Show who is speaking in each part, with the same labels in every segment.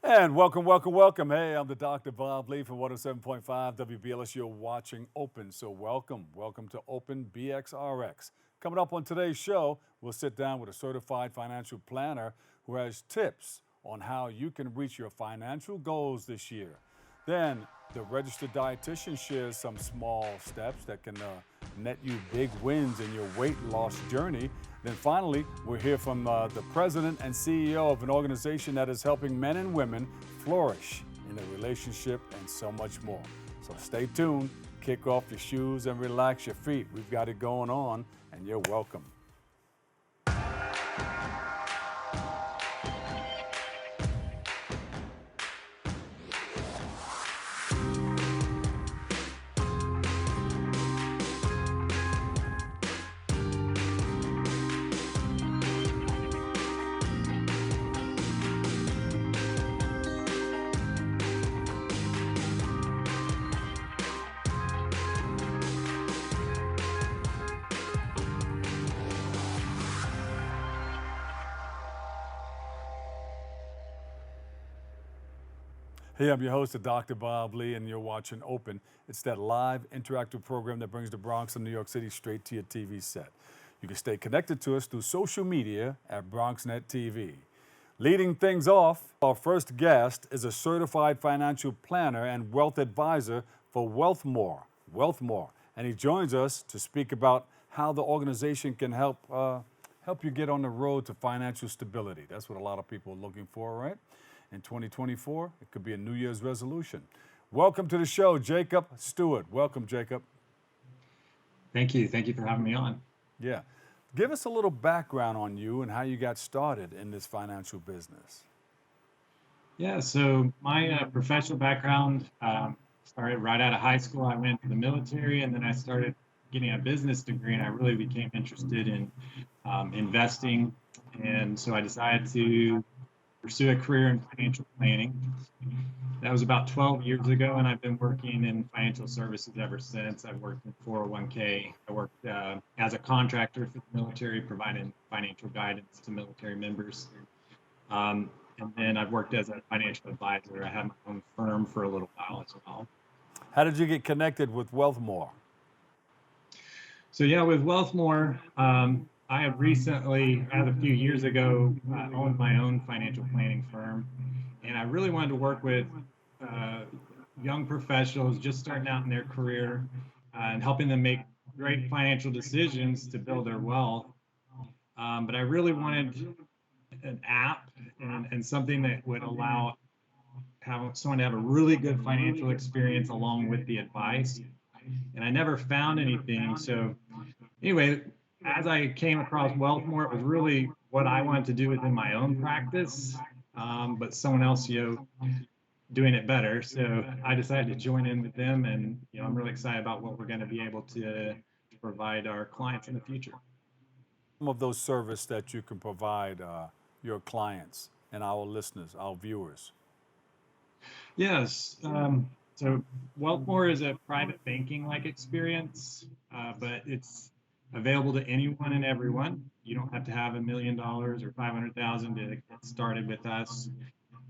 Speaker 1: And welcome, welcome, welcome. Hey, I'm the Dr. Bob Lee from 107.5 WBLS. You're watching Open, so welcome to Open BXRX. Coming up on today's show, we'll sit down with a certified financial planner who has tips on how you can reach your financial goals this year. Then, the registered dietitian shares some small steps that can net you big wins in your weight loss journey. Then finally, we'll hear from the president and CEO of an organization that is helping men and women flourish in their relationship and so much more. So stay tuned, kick off your shoes and relax your feet. We've got it going on, and you're welcome. Hey, I'm your host, Dr. Bob Lee, and you're watching Open. It's that live, interactive program that brings the Bronx and New York City straight to your TV set. You can stay connected to us through social media at BronxNet TV. Leading things off, our first guest is a certified financial planner and wealth advisor for Wealthmore, and he joins us to speak about how the organization can help you get on the road to financial stability. That's what a lot of people are looking for, right? In 2024, it could be a New Year's resolution. Welcome to the show, Jacob Stewart. Welcome, Jacob.
Speaker 2: Thank you. Thank you for having me on.
Speaker 1: Yeah. Give us a little background on you and how you got started in this financial business.
Speaker 2: Yeah, so my professional background started right out of high school. I went to the military and then I started getting a business degree and I really became interested in investing. And so I decided to pursue a career in financial planning. That was about 12 years ago, and I've been working in financial services ever since. I've worked in 401k. I worked as a contractor for the military, providing financial guidance to military members. And then I've worked as a financial advisor. I had my own firm for a little while as well.
Speaker 1: How did you get connected with Wealthmore?
Speaker 2: So yeah, with Wealthmore, I have recently, as a few years ago, owned my own financial planning firm, and I really wanted to work with young professionals just starting out in their career and helping them make great financial decisions to build their wealth. But I really wanted an app and something that would allow someone to have a really good financial experience along with the advice. And I never found anything. So anyway, as I came across Wealthmore, it was really what I wanted to do within my own practice, but someone else, doing it better. So I decided to join in with them, and I'm really excited about what we're going to be able to provide our clients in the future.
Speaker 1: Some of those services that you can provide your clients and our listeners, our viewers.
Speaker 2: Yes. So Wealthmore is a private banking-like experience, but it's available to anyone and everyone. You don't have to have $1 million or 500,000 to get started with us.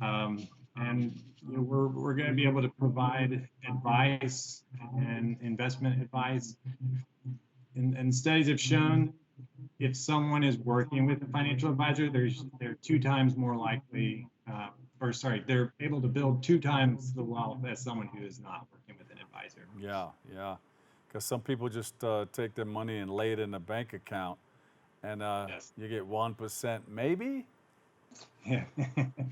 Speaker 2: And we're going to be able to provide advice and investment advice. And studies have shown if someone is working with a financial advisor, they're 2 times more likely, they're able to build 2 times the wealth as someone who is not working with an advisor.
Speaker 1: Yeah. Because some people just take their money and lay it in a bank account, and
Speaker 2: Yes.
Speaker 1: you get 1%, maybe.
Speaker 2: Yeah.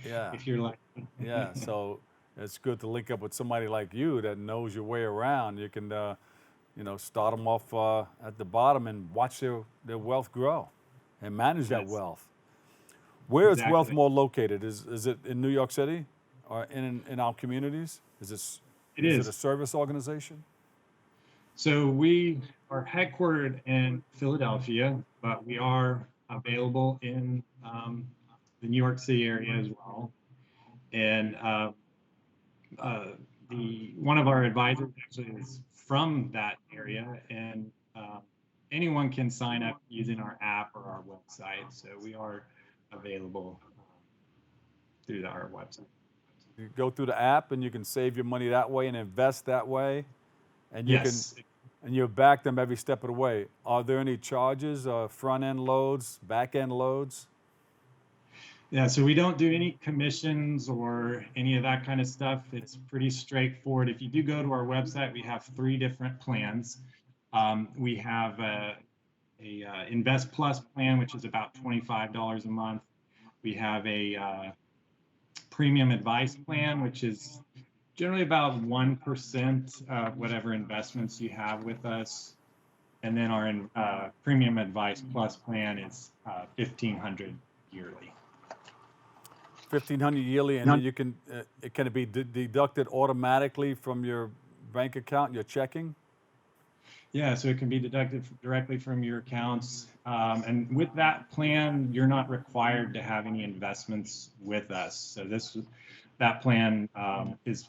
Speaker 1: Yeah.
Speaker 2: If you're like,
Speaker 1: Yeah. So it's good to link up with somebody like you that knows your way around. You can, start them off at the bottom and watch their wealth grow and manage that
Speaker 2: Yes,
Speaker 1: wealth. Where is
Speaker 2: exactly.
Speaker 1: Wealthmore located? Is it in New York City or in our communities?
Speaker 2: It
Speaker 1: Is it a
Speaker 2: is.
Speaker 1: service organization?
Speaker 2: So we are headquartered in Philadelphia, but we are available in the New York City area as well. And uh, the one of our advisors actually is from that area, and anyone can sign up using our app or our website. So we are available through our website.
Speaker 1: You go through the app and you can save your money that way and invest that way, and
Speaker 2: Yes.
Speaker 1: you back them every step of the way. Are there any charges, front end loads, back end loads?
Speaker 2: Yeah, so we don't do any commissions or any of that kind of stuff. It's pretty straightforward. If you do go to our website, we have 3 different plans. We have a Invest Plus plan, which is about $25 a month. We have a premium advice plan, which is generally about 1% of whatever investments you have with us. And then our premium advice plus plan is $1,500 yearly.
Speaker 1: 1,500 yearly, and you can can it be deducted automatically from your bank account, your checking?
Speaker 2: Yeah, so it can be deducted directly from your accounts. And with that plan, you're not required to have any investments with us. So that plan is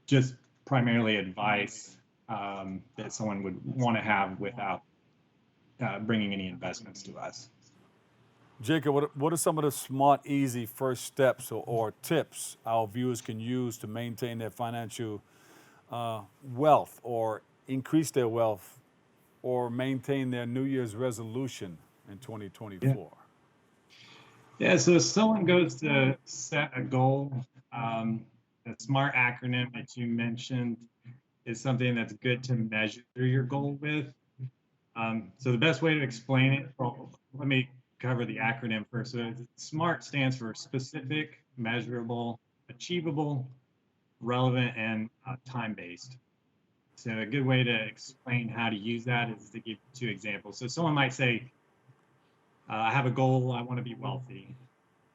Speaker 2: just primarily advice that someone would want to have without bringing any investments to us.
Speaker 1: Jacob, what are some of the smart, easy first steps or tips our viewers can use to maintain their financial wealth or increase their wealth or maintain their New Year's resolution in 2024?
Speaker 2: Yeah, so if someone goes to set a goal, the SMART acronym that you mentioned is something that's good to measure your goal with. So the best way to explain it, well, let me cover the acronym first. So SMART stands for specific, measurable, achievable, relevant, and time-based. So a good way to explain how to use that is to give 2 examples. So someone might say, I have a goal, I want to be wealthy.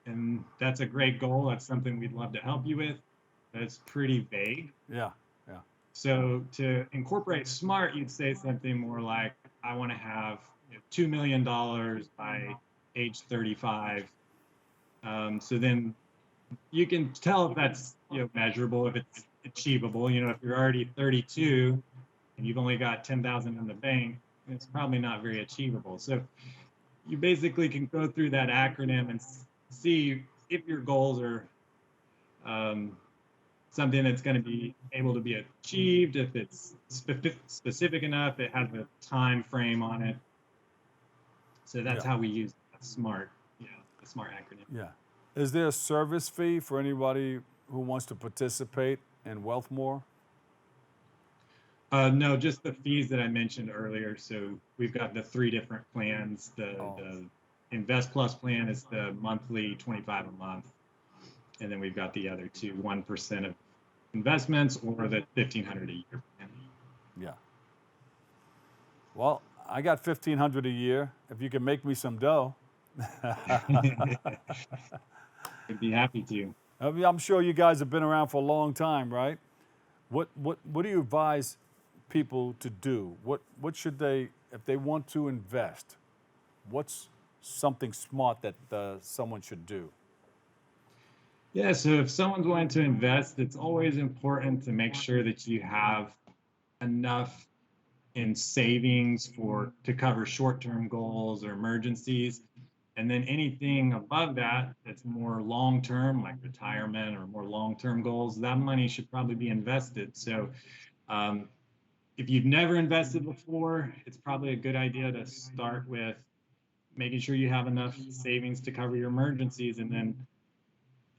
Speaker 2: And that's a great goal. That's something we'd love to help you with. But it's pretty vague.
Speaker 1: Yeah.
Speaker 2: So to incorporate SMART, you'd say something more like, I want to have $2 million by age 35. So then you can tell if that's measurable, if it's achievable. If you're already 32 and you've only got 10,000 in the bank, it's probably not very achievable. So you basically can go through that acronym and see if your goals are something that's going to be able to be achieved, if it's specific enough, it has a time frame on it. So that's how we use the SMART acronym.
Speaker 1: Yeah. Is there a service fee for anybody who wants to participate in Wealthmore?
Speaker 2: No, just the fees that I mentioned earlier. So we've got the 3 different plans. The Invest Plus plan is the monthly $25 a month. And then we've got the other 2, 1% of investments or the $1,500 a year plan.
Speaker 1: Yeah. Well, I got $1,500 a year. If you can make me some dough.
Speaker 2: I'd be happy to.
Speaker 1: I'm sure you guys have been around for a long time, right? What do you advise people to do? What should they, if they want to invest, what's something smart that someone should do?
Speaker 2: Yeah, so if someone's wanting to invest, it's always important to make sure that you have enough in savings to cover short-term goals or emergencies. And then anything above that that's more long-term, like retirement or more long-term goals, that money should probably be invested. So if you've never invested before, it's probably a good idea to start with making sure you have enough savings to cover your emergencies, and then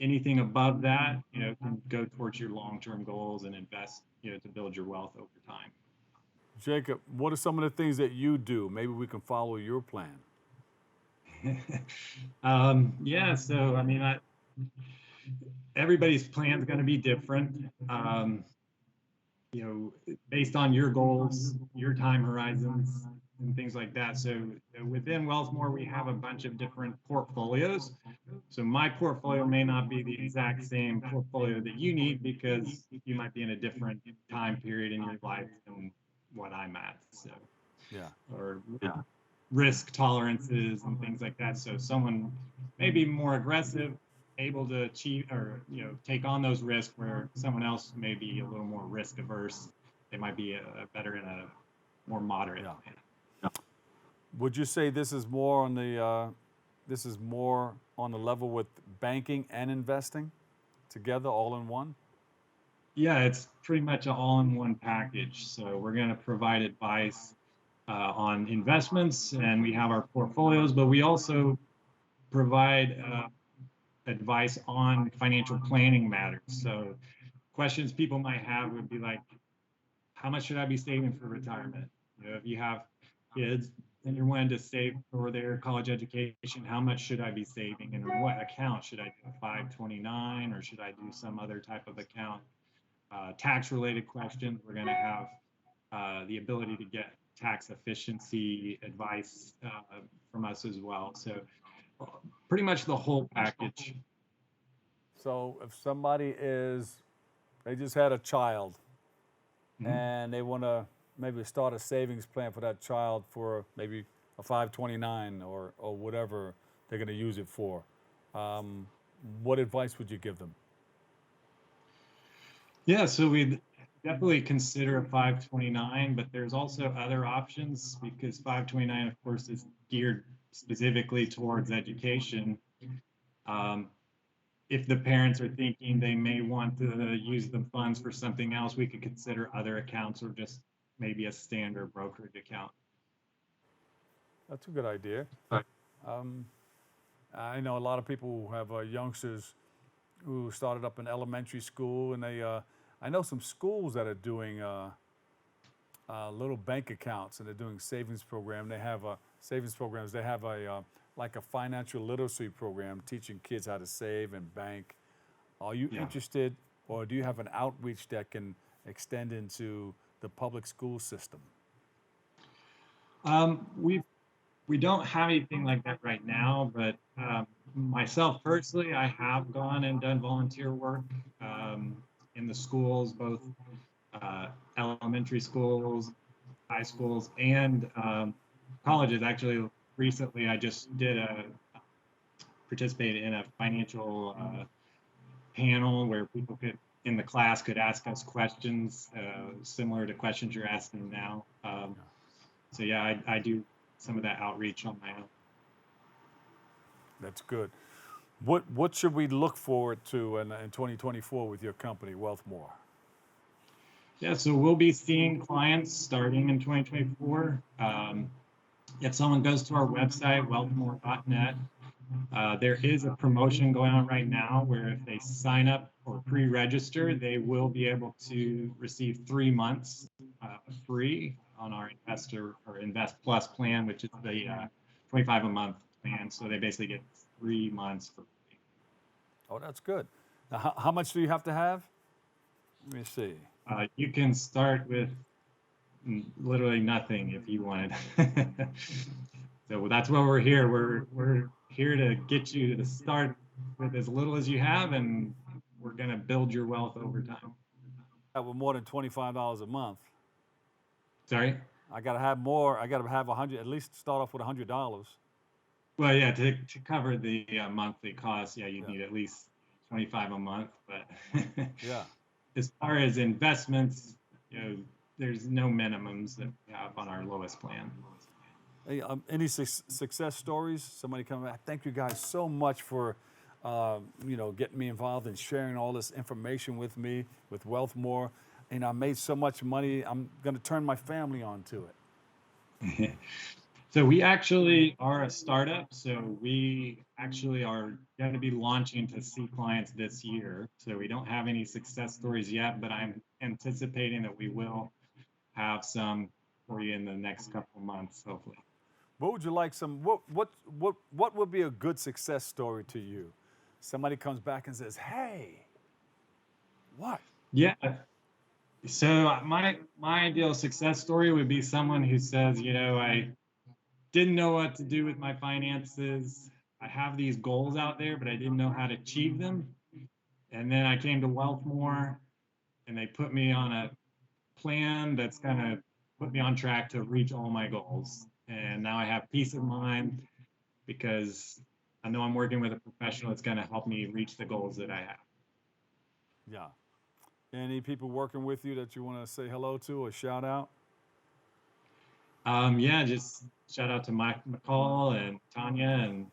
Speaker 2: anything above that, can go towards your long-term goals and invest, to build your wealth over time.
Speaker 1: Jacob, what are some of the things that you do? Maybe we can follow your plan.
Speaker 2: Yeah, so I mean, everybody's plan is going to be different, based on your goals, your time horizons, and things like that. So within Wealthmore, we have a bunch of different portfolios. So my portfolio may not be the exact same portfolio that you need, because you might be in a different time period in your life than what I'm at. So or risk tolerances and things like that. So someone may be more aggressive, able to achieve or take on those risks, where someone else may be a little more risk averse. They might be better in a more moderate plan.
Speaker 1: Would you say this is more on the level with banking and investing? together all in one?
Speaker 2: Yeah, it's pretty much an all-in-one package. So we're going to provide advice on investments, and we have our portfolios, but we also provide advice on financial planning matters. So questions people might have would be like, how much should I be saving for retirement? If you have kids and you're wanting to save for their college education, how much should I be saving, and in what account should I do? 529, or should I do some other type of account? Tax related questions, we're going to have the ability to get tax efficiency advice from us as well. So pretty much the whole package.
Speaker 1: So if somebody they just had a child
Speaker 2: Mhm.
Speaker 1: and they want to maybe start a savings plan for that child for maybe a 529 or whatever they're going to use it for, what advice would you give them?
Speaker 2: Yeah, so we'd definitely consider a 529, but there's also other options because 529, of course, is geared specifically towards education. Um, if the parents are thinking they may want to use the funds for something else, we could consider other accounts or just maybe a standard brokerage account.
Speaker 1: That's a good idea.
Speaker 2: Right.
Speaker 1: Um, I know a lot of people who have youngsters who started up in elementary school, and I know some schools that are doing little bank accounts, and they're doing savings program. They have savings programs. They have like a financial literacy program teaching kids how to save and bank. Are you
Speaker 2: Yeah.
Speaker 1: interested, or do you have an outreach that can extend into the public school system?
Speaker 2: We don't have anything like that right now, but myself personally, I have gone and done volunteer work in the schools, both elementary schools, high schools, and colleges. Actually, recently I just did participate in a financial panel where people could in the class could ask us questions similar to questions you're asking now. So yeah, I do some of that outreach on my own.
Speaker 1: That's good. What should we look forward to in 2024 with your company, Wealthmore?
Speaker 2: Yeah, so we'll be seeing clients starting in 2024. If someone goes to our website, wealthmore.net, there is a promotion going on right now where if they sign up or pre-register, they will be able to receive 3 months free on our investor or Invest Plus plan, which is the 25 a month plan. So they basically get 3 months for free.
Speaker 1: Oh, that's good. Now, how much do you have to have? Let me see.
Speaker 2: You can start with literally nothing if you wanted. So that's why we're here. We're here to get you to start with as little as you have, and we're going to build your wealth over time.
Speaker 1: With more than $25 a month.
Speaker 2: Sorry?
Speaker 1: I got to have more. I got to have 100. At least start off with $100.
Speaker 2: Well, yeah, to cover the monthly costs, yeah, you'd need at least 25 a month. But
Speaker 1: Yeah.
Speaker 2: as far as investments, there's no minimums that we have on our lowest plan.
Speaker 1: Hey, any success stories? Somebody come back. Thank you guys so much for, getting me involved and sharing all this information with me with Wealthmore. And I made so much money. I'm going to turn my family onto it.
Speaker 2: So we actually are a startup. So we actually are going to be launching to see clients this year. So we don't have any success stories yet, but I'm anticipating that we will have some for you in the next couple of months, hopefully.
Speaker 1: What would you like what would be a good success story to you? Somebody comes back and says, "Hey, what?"
Speaker 2: Yeah. So my ideal success story would be someone who says, I didn't know what to do with my finances. I have these goals out there, but I didn't know how to achieve them. And then I came to Wealthmore, and they put me on a plan that's going to put me on track to reach all my goals. And now I have peace of mind because I know I'm working with a professional that's going to help me reach the goals that I have.
Speaker 1: Yeah. Any people working with you that you want to say hello to or shout out?
Speaker 2: Yeah, just shout out to Mike McCall and Tanya and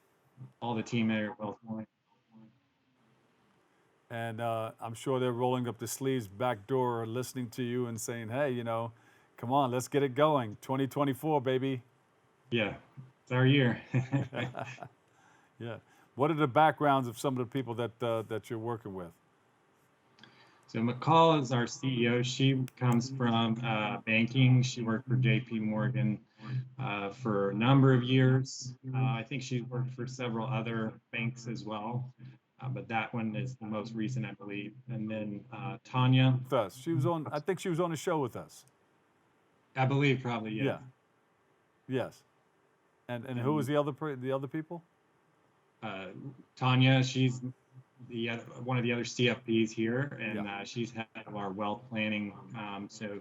Speaker 2: all the team there at Wealthmore.
Speaker 1: And I'm sure they're rolling up the sleeves back door, listening to you and saying, hey, come on, let's get it going. 2024, baby.
Speaker 2: Yeah, it's our year.
Speaker 1: Yeah. What are the backgrounds of some of the people that you're working with?
Speaker 2: So McCall is our CEO. She comes from banking. She worked for JP Morgan for a number of years. I think she's worked for several other banks as well, but that one is the most recent, I believe. And then Tanya,
Speaker 1: With us. She was on, I think she was on the show with us.
Speaker 2: I believe probably, yeah.
Speaker 1: Yeah. Yes. And who was
Speaker 2: And
Speaker 1: the other people?
Speaker 2: Tanya, she's one of the other CFPs here, and
Speaker 1: Yeah.
Speaker 2: she's head of our wealth planning. So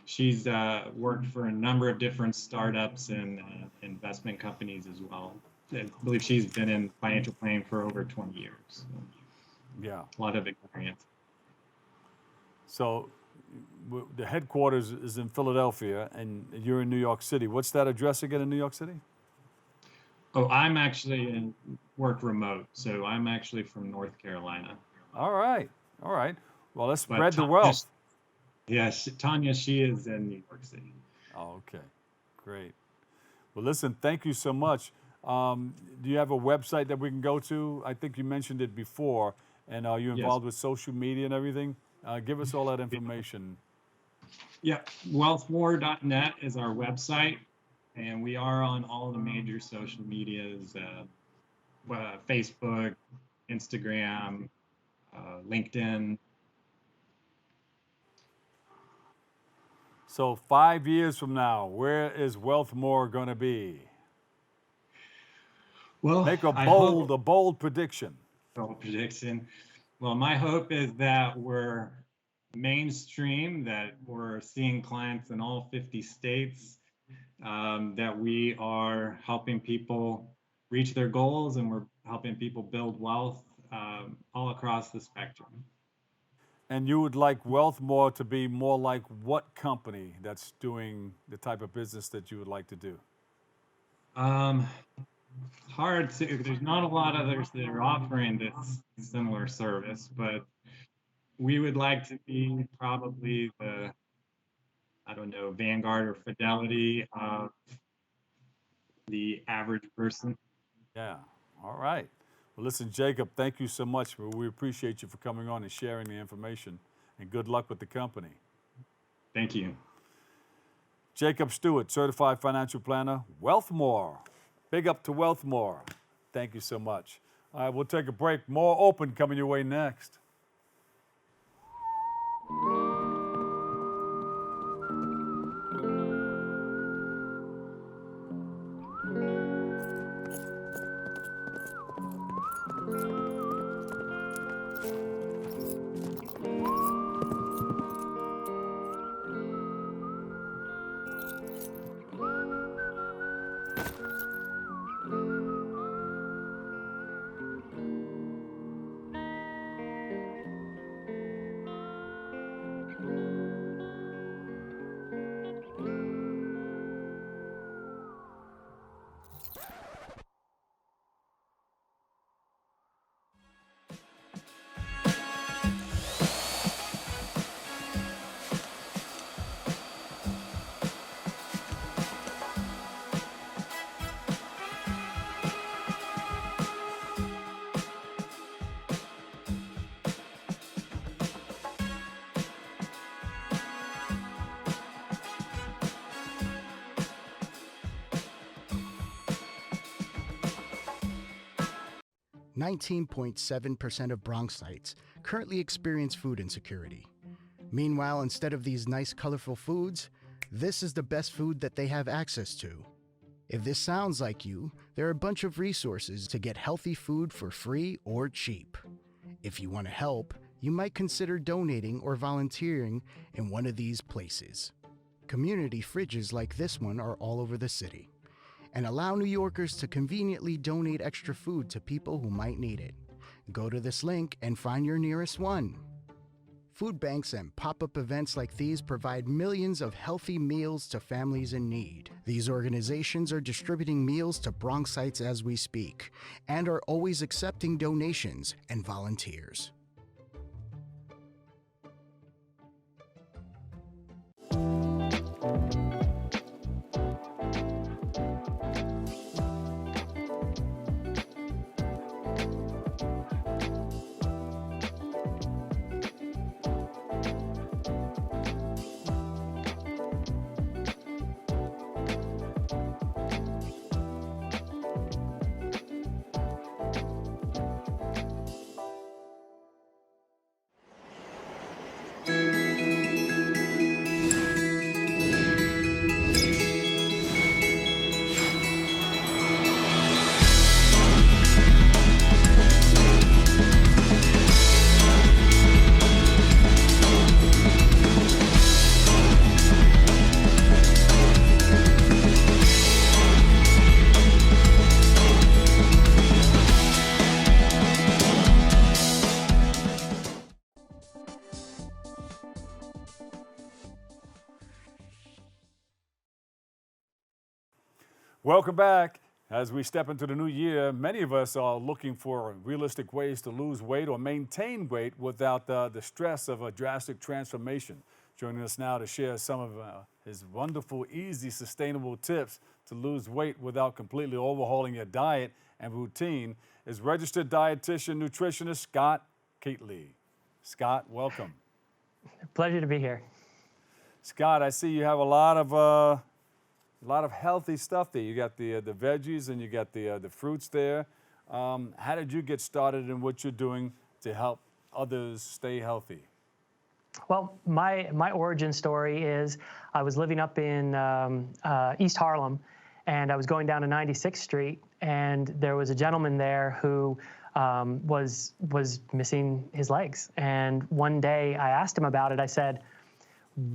Speaker 2: she's worked for a number of different startups and investment companies as well. I believe she's been in financial planning for over 20 years. So
Speaker 1: Yeah.
Speaker 2: a lot of experience.
Speaker 1: So the headquarters is in Philadelphia, and you're in New York City. What's that address again in New York City?
Speaker 2: Oh, I'm actually work remote, so I'm actually from North Carolina.
Speaker 1: All right. All right. Well, let's
Speaker 2: But
Speaker 1: spread the
Speaker 2: Tanya,
Speaker 1: wealth.
Speaker 2: Tanya, she is in New York City.
Speaker 1: Oh, okay. Great. Well, listen, thank you so much. Do you have a website that we can go to? I think you mentioned it before. And are you
Speaker 2: Yes.
Speaker 1: involved with social media and everything? Give us all that information.
Speaker 2: Yeah, wealthmore.net is our website, and we are on all the major social medias, Facebook, Instagram, LinkedIn.
Speaker 1: So 5 years from now, where is Wealthmore going to be?
Speaker 2: Well,
Speaker 1: Make a
Speaker 2: I hope
Speaker 1: bold prediction.
Speaker 2: prediction. Well, my hope is that we're mainstream, that we're seeing clients in all 50 states, that we are helping people reach their goals, and we're helping people build wealth all across the spectrum.
Speaker 1: And you would like Wealthmore to be more like what company that's doing the type of business that you would like to do?
Speaker 2: Hard to, there's not a lot of others that are offering this similar service, but we would like to be probably the, I don't know, Vanguard or Fidelity of the average person.
Speaker 1: Yeah. All right. Well, listen, Jacob, thank you so much. We appreciate you for coming on and sharing the information. And good luck with the company.
Speaker 2: Thank you.
Speaker 1: Jacob Stewart, Certified Financial Planner, Wealthmore. Big up to Wealthmore. Thank you so much. All right, we'll take a break. More Open coming your way next.
Speaker 3: Nineteen 19.7% of Bronxites currently experience food insecurity. Meanwhile, instead of these nice, colorful foods, this is the best food that they have access to. If this sounds like you, there are a bunch of resources to get healthy food for free or cheap. If you want to help, you might consider donating or volunteering in one of these places. Community fridges like this one are all over the city and allow New Yorkers to conveniently donate extra food to people who might need it. Go to this link and find your nearest one. Food banks and pop-up events like these provide millions of healthy meals to families in need. These organizations are distributing meals to Bronxites as we speak and are always accepting donations and volunteers.
Speaker 1: Welcome back. As we step into the new year, many of us are looking for realistic ways to lose weight or maintain weight without the stress of a drastic transformation. Joining us now to share some of his wonderful, easy, sustainable tips to lose weight without completely overhauling your diet and routine is registered dietitian-nutritionist Scott Keatley. Scott, welcome.
Speaker 4: Pleasure to be here.
Speaker 1: Scott, I see you have a lot of healthy stuff there. You got the veggies and you got the fruits there. How did you get started in what you're doing to help others stay healthy?
Speaker 4: Well, my origin story is I was living up in East Harlem, and I was going down to 96th Street, and there was a gentleman there who was missing his legs. And one day I asked him about it. I said,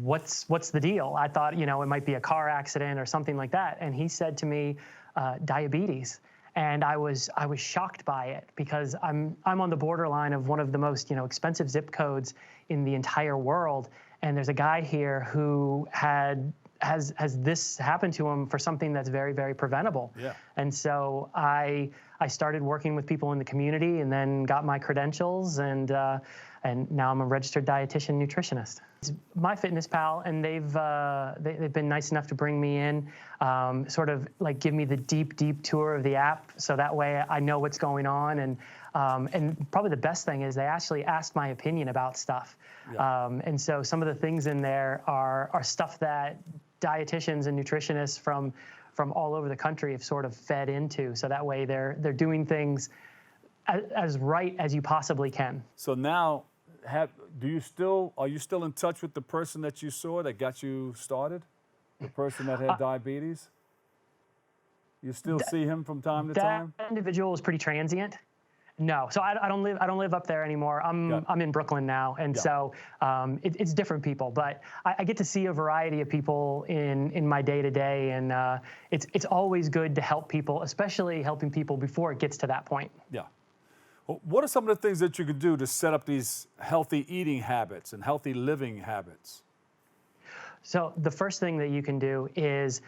Speaker 4: what's the deal? I thought, it might be a car accident or something like that. And he said to me, diabetes. And I was shocked by it because I'm on the borderline of one of the most, expensive zip codes in the entire world. And there's a guy here who has this happen to him for something that's very, very preventable.
Speaker 1: Yeah. And
Speaker 4: so I started working with people in the community and then got my credentials, and now I'm a registered dietitian-nutritionist. It's MyFitnessPal, and they've been nice enough to bring me in, sort of like give me the deep tour of the app, so that way I know what's going on. And probably the best thing is they actually asked my opinion about stuff. Yeah. And so some of the things in there are stuff that dietitians and nutritionists from all over the country have sort of fed into. So that way they're doing things as right as you possibly can.
Speaker 1: So now, are you still in touch with the person that you saw that got you started? The person that had diabetes? You still see him from time to time?
Speaker 4: That individual was pretty transient. No, so I don't live up there anymore. I'm in Brooklyn now, and so it's different people. But I get to see a variety of people in my day to day, and it's always good to help people, especially helping people before it gets to that point.
Speaker 1: Yeah. Well, what are some of the things that you can do to set up these healthy eating habits and healthy living habits?
Speaker 4: So the first thing that you can do is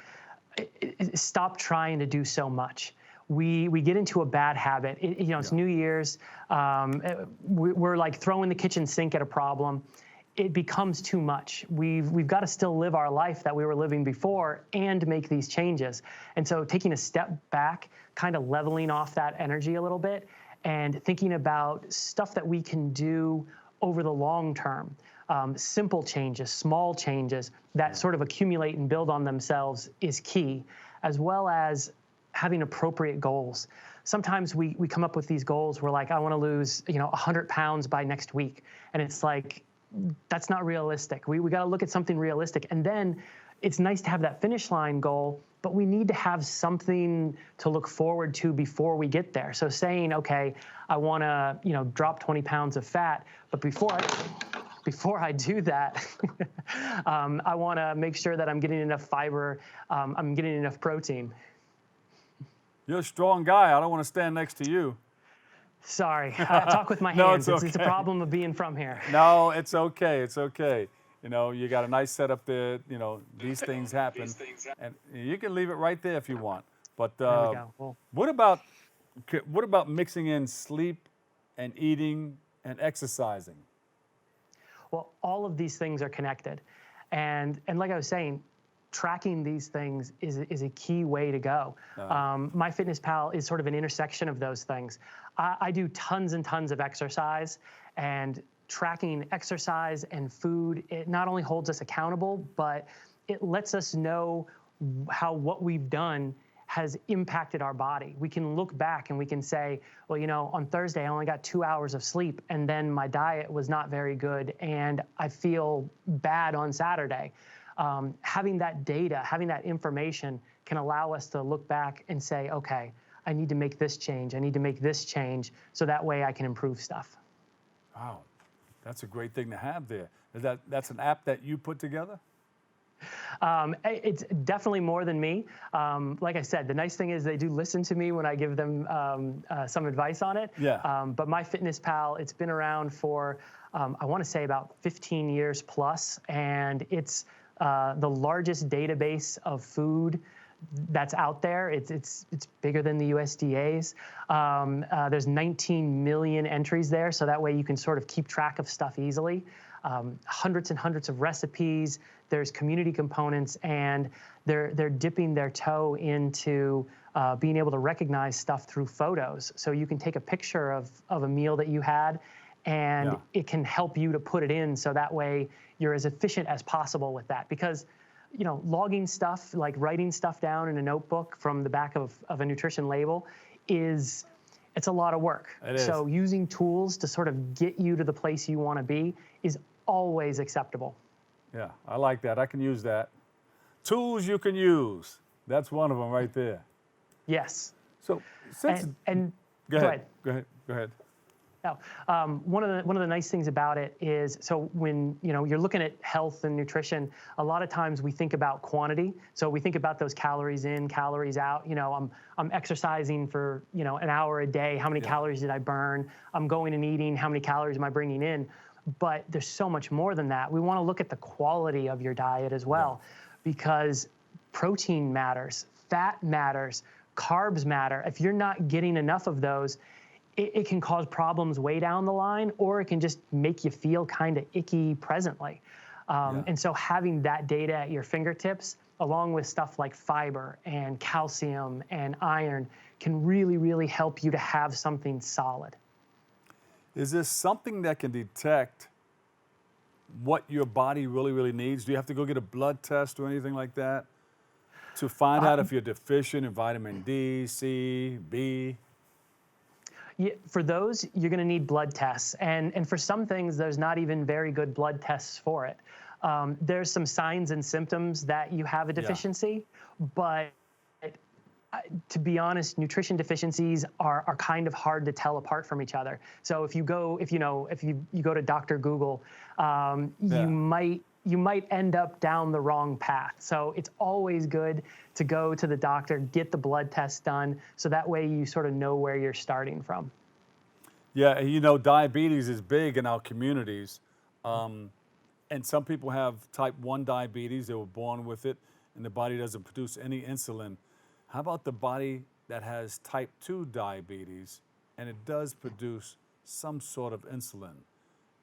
Speaker 4: stop trying to do so much. We get into a bad habit. It's New Year's. We're like throwing the kitchen sink at a problem. It becomes too much. We've got to still live our life that we were living before and make these changes. And so taking a step back, kind of leveling off that energy a little bit, and thinking about stuff that we can do over the long term. Simple changes, small changes that sort of accumulate and build on themselves is key, as well as having appropriate goals. Sometimes we come up with these goals. We're like, I want to lose 100 pounds by next week. And it's like, that's not realistic. We got to look at something realistic. And then it's nice to have that finish line goal, but we need to have something to look forward to before we get there. So saying, okay, I want to drop 20 pounds of fat, but before I do that, I want to make sure that I'm getting enough fiber, I'm getting enough protein.
Speaker 1: You're a strong guy. I don't want to stand next to you.
Speaker 4: Sorry, I talk with my
Speaker 1: No,
Speaker 4: hands.
Speaker 1: it's okay.
Speaker 4: It's a problem of being from here.
Speaker 1: No, it's okay. It's okay. You got a nice setup there. These things happen. And you can leave it right there if you want. But
Speaker 4: There we go. Well,
Speaker 1: what about mixing in sleep and eating and exercising?
Speaker 4: Well, all of these things are connected. And like I was saying, tracking these things is a key way to go. MyFitnessPal is sort of an intersection of those things. I do tons and tons of exercise, and tracking exercise and food, it not only holds us accountable, but it lets us know how what we've done has impacted our body. We can look back and we can say, well, on Thursday, I only got 2 hours of sleep, and then my diet was not very good, and I feel bad on Saturday. Having that data, having that information can allow us to look back and say, okay, I need to make this change. I need to make this change, so that way I can improve stuff.
Speaker 1: Wow, that's a great thing to have there. That's an app that you put together?
Speaker 4: It's definitely more than me. Like I said, the nice thing is they do listen to me when I give them some advice on it.
Speaker 1: Yeah.
Speaker 4: But MyFitnessPal, it's been around for, I want to say about 15 years plus, and it's the largest database of food that's out there. It's bigger than the USDA's. There's 19 million entries there, so that way you can sort of keep track of stuff easily. Hundreds and hundreds of recipes. There's community components, and they're dipping their toe into being able to recognize stuff through photos. So you can take a picture of a meal that you had, and it can help you to put it in, so that way you're as efficient as possible with that. Because logging stuff, like writing stuff down in a notebook from the back of a nutrition label, it's a lot of work.
Speaker 1: It is.
Speaker 4: So using tools to sort of get you to the place you want to be is always acceptable.
Speaker 1: Yeah, I like that. I can use that. Tools you can use. That's one of them right there.
Speaker 4: Yes.
Speaker 1: So since
Speaker 4: go ahead.
Speaker 1: Go ahead.
Speaker 4: Now, one of the nice things about it is, so when you're looking at health and nutrition, a lot of times we think about quantity. So we think about those calories in, calories out. I'm exercising for an hour a day. How many calories did I burn? I'm going and eating. How many calories am I bringing in? But there's so much more than that. We want to look at the quality of your diet as well, because protein matters, fat matters, carbs matter. If you're not getting enough of those, it can cause problems way down the line, or it can just make you feel kind of icky presently. And so having that data at your fingertips, along with stuff like fiber and calcium and iron, can really, really help you to have something solid.
Speaker 1: Is this something that can detect what your body really, really needs? Do you have to go get a blood test or anything like that to find out if you're deficient in vitamin D, C, B?
Speaker 4: Yeah, for those, you're going to need blood tests. And for some things, there's not even very good blood tests for it. There's some signs and symptoms that you have a deficiency, but to be honest, nutrition deficiencies are kind of hard to tell apart from each other. So if you go to Dr. Google, you might end up down the wrong path. So it's always good to go to the doctor, get the blood test done, so that way you sort of know where you're starting from.
Speaker 1: Yeah, diabetes is big in our communities. And some people have type 1 diabetes. They were born with it, and the body doesn't produce any insulin. How about the body that has type 2 diabetes, and it does produce some sort of insulin?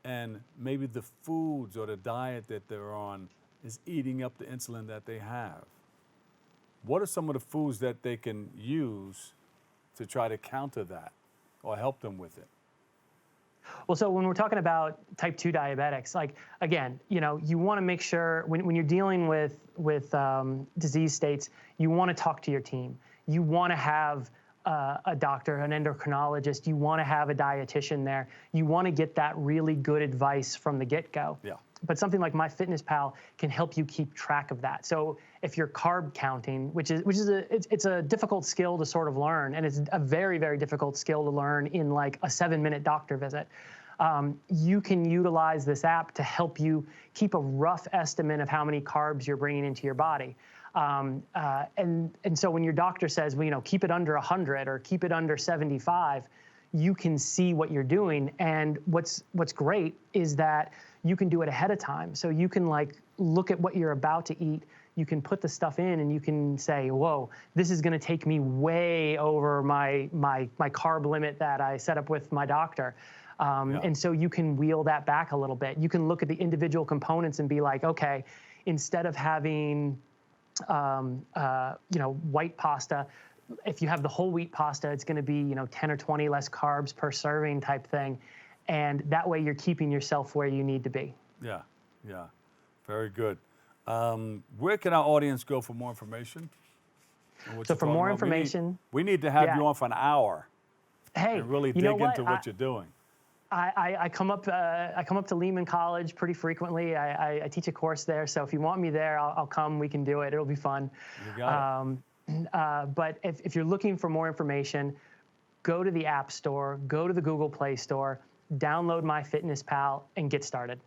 Speaker 1: And maybe the foods or the diet that they're on is eating up the insulin that they have. What are some of the foods that they can use to try to counter that or help them with it?
Speaker 4: Well, so when we're talking about type 2 diabetics, like, again, you want to make sure when you're dealing with disease states, you want to talk to your team. You want to have a doctor, an endocrinologist. You want to have a dietitian there. You want to get that really good advice from the get-go. Yeah. But something like MyFitnessPal can help you keep track of that. So if you're carb counting, which is a difficult skill to sort of learn, and it's a very, very difficult skill to learn in like a 7-minute doctor visit. You can utilize this app to help you keep a rough estimate of how many carbs you're bringing into your body. And so when your doctor says, well, keep it under 100 or keep it under 75, you can see what you're doing. And what's great is that you can do it ahead of time. So you can look at what you're about to eat. You can put the stuff in and you can say, whoa, this is going to take me way over my carb limit that I set up with my doctor. And so you can wheel that back a little bit. You can look at the individual components and be like, okay, instead of having white pasta, if you have the whole wheat pasta, it's going to be 10 or 20 less carbs per serving type thing, and that way you're keeping yourself where you need to be. Yeah,
Speaker 1: very good. Where can our audience go for more information?
Speaker 4: So for more information,
Speaker 1: we need to have you on for an hour.
Speaker 4: Hey,
Speaker 1: and really dig into what you're doing.
Speaker 4: I come up to Lehman College pretty frequently. I teach a course there, so if you want me there, I'll come. We can do it. It'll be fun.
Speaker 1: You got it.
Speaker 4: But if you're looking for more information, go to the App Store, go to the Google Play Store, download MyFitnessPal, and get started.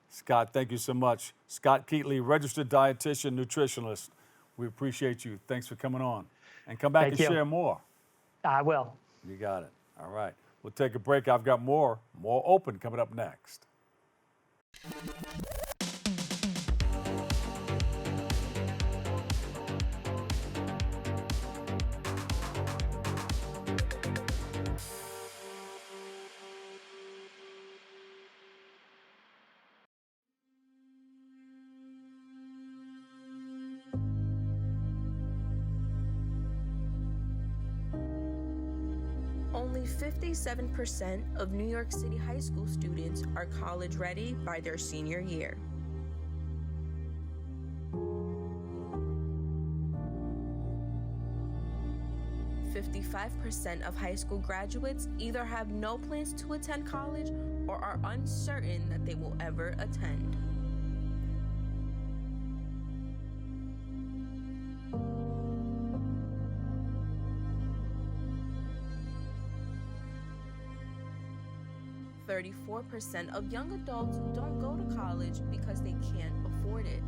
Speaker 1: Scott, thank you so much. Scott Keatley, registered dietitian, nutritionist. We appreciate you. Thanks for coming on. And come back and share more.
Speaker 4: I will.
Speaker 1: You got it. All right. We'll take a break. I've got more open coming up next.
Speaker 5: 57% of New York City high school students are college ready by their senior year. "55% of high school graduates either have no plans to attend college or are uncertain that they will ever attend. "34% of young adults don't go to college because they can't afford it.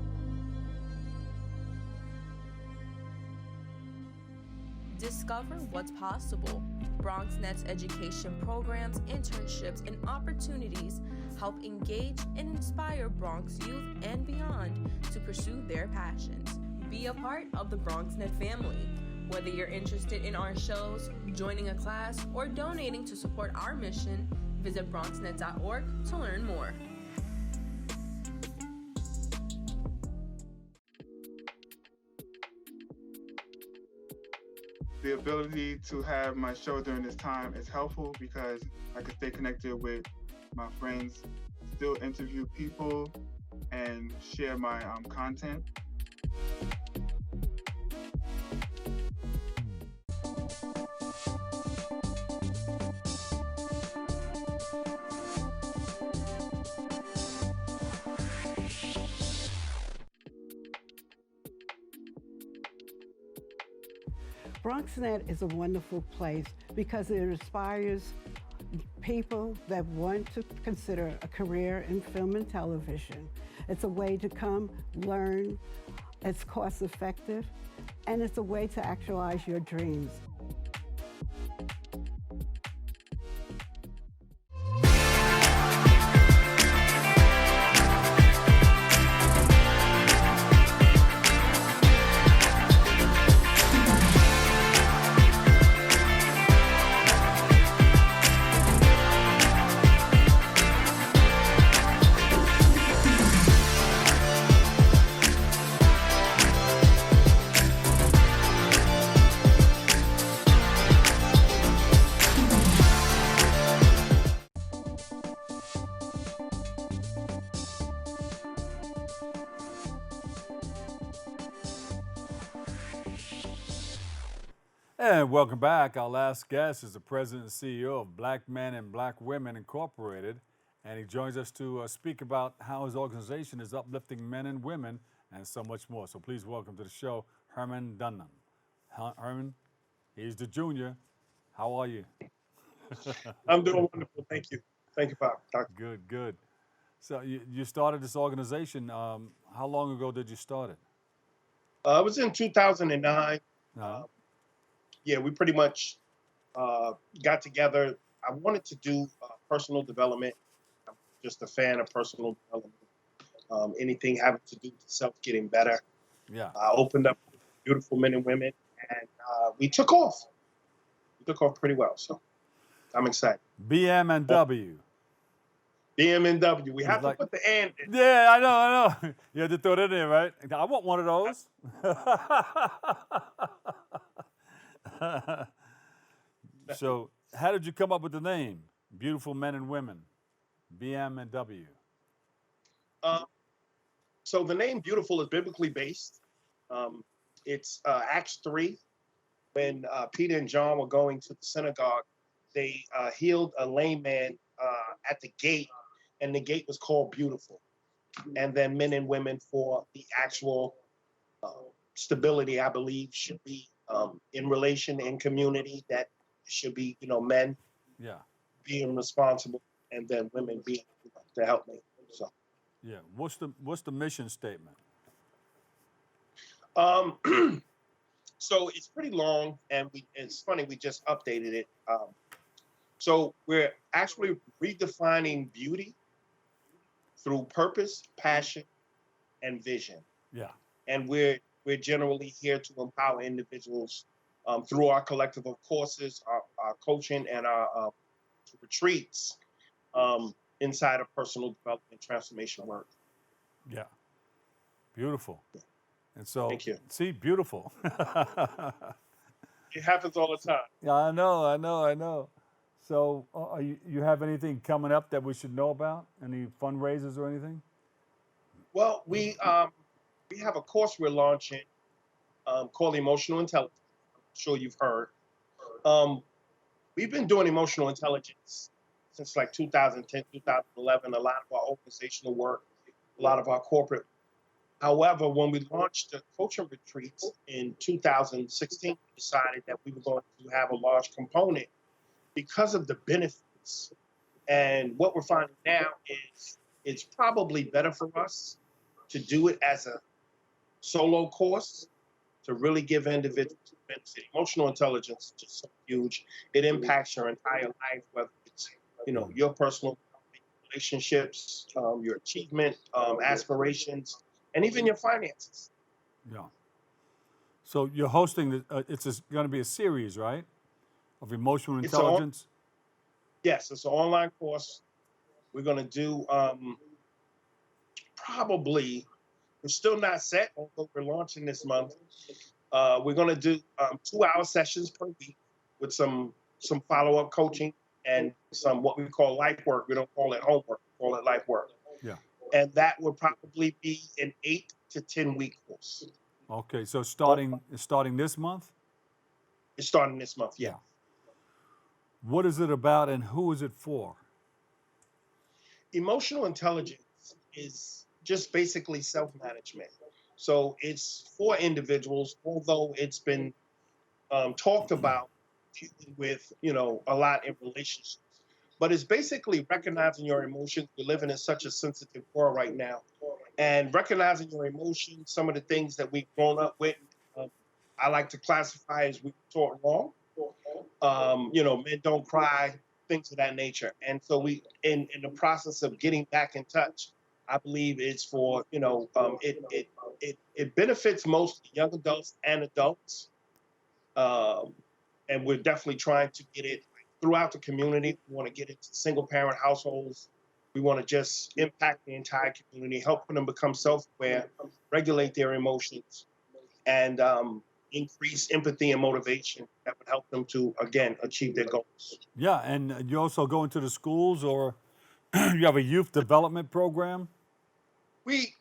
Speaker 5: Discover what's possible. BronxNet's education programs, internships, and opportunities help engage and inspire Bronx youth and beyond to pursue their passions. Be a part of the BronxNet family. Whether you're interested in our shows, joining a class, or donating to support our mission, visit bronxnet.org to learn more.
Speaker 6: The ability to have my show during this time is helpful because I can stay connected with my friends, still interview people, and share my content.
Speaker 7: BronxNet is a wonderful place because it inspires people that want to consider a career in film and television. It's a way to come, learn, it's cost effective, and it's a way to actualize your dreams.
Speaker 1: And welcome back. Our last guest is the president and CEO of Black Men and Black Women Incorporated, and he joins us to speak about how his organization is uplifting men and women and so much more. So please welcome to the show, Herman Dunnom. Herman, he's the junior. How are you?
Speaker 8: I'm doing wonderful. Thank you. Thank you, Bob.
Speaker 1: Good, good. So you started this organization. How long ago did you start it?
Speaker 8: It was in 2009. Yeah, we pretty much got together. I wanted to do personal development. I'm just a fan of personal development. Anything having to do with self getting better.
Speaker 1: Yeah.
Speaker 8: I opened up beautiful men and women, and we took off. We took off pretty well, so I'm excited.
Speaker 1: BM&W.
Speaker 8: BM&W. We have to put the "and" in.
Speaker 1: Yeah, I know. You had to throw it in there, right? I want one of those. So, how did you come up with the name? Beautiful Men and Women, BM&W.
Speaker 8: So the name "Beautiful" is biblically based. It's Acts 3. When Peter and John were going to the synagogue, they healed a lame man at the gate, and the gate was called Beautiful. And then men and women, for the actual stability, I believe, should be in relation, in community, that should be, men being responsible, and then women being to help me. So
Speaker 1: yeah, what's the mission statement?
Speaker 8: So it's pretty long, and it's funny, we just updated it. So we're actually redefining beauty through purpose, passion, and vision. Yeah. And we're generally here to empower individuals through our collective of courses, our coaching, and our retreats inside of personal development transformation work.
Speaker 1: Yeah. Beautiful. And so,
Speaker 8: thank you.
Speaker 1: See, beautiful.
Speaker 8: It happens all the time.
Speaker 1: Yeah, I know. So, you have anything coming up that we should know about? Any fundraisers or anything?
Speaker 8: Well, we have a course we're launching called Emotional Intelligence. I'm sure you've heard. Um, we've been doing emotional intelligence since like 2010, 2011. A lot of our organizational work, a lot of our corporate. However, when we launched the coaching retreats in 2016, we decided that we were going to have a large component because of the benefits. And what we're finding now is it's probably better for us to do it as a solo course to really give individuals benefit. Emotional intelligence is just so huge. It impacts your entire life, whether it's your personal relationships, your achievement, aspirations, and even your finances.
Speaker 1: Yeah. So you're hosting, it's going to be a series, right? Of emotional intelligence?
Speaker 8: Yes, it's an online course. We're going to do probably, we're still not set, although we're launching this month. We're going to do 2-hour sessions per week with some follow-up coaching and some what we call life work. We don't call it homework, we call it life work.
Speaker 1: Yeah.
Speaker 8: And that would probably be an 8 to 10 week course.
Speaker 1: Okay, so starting this month?
Speaker 8: It's starting this month, yeah.
Speaker 1: What is it about and who is it for?
Speaker 8: Emotional intelligence is just basically self-management. So it's for individuals, although it's been talked about with, a lot in relationships. But it's basically recognizing your emotions. We're living in such a sensitive world right now. And recognizing your emotions, some of the things that we've grown up with, I like to classify as we were taught wrong. Men don't cry, things of that nature. And so we, in the process of getting back in touch, I believe it's for, it benefits most young adults and adults. And we're definitely trying to get it throughout the community. We want to get into single parent households. We want to just impact the entire community, helping them become self-aware, regulate their emotions, and increase empathy and motivation that would help them to, again, achieve their goals.
Speaker 1: Yeah, and you also go into the schools, or you have a youth development program?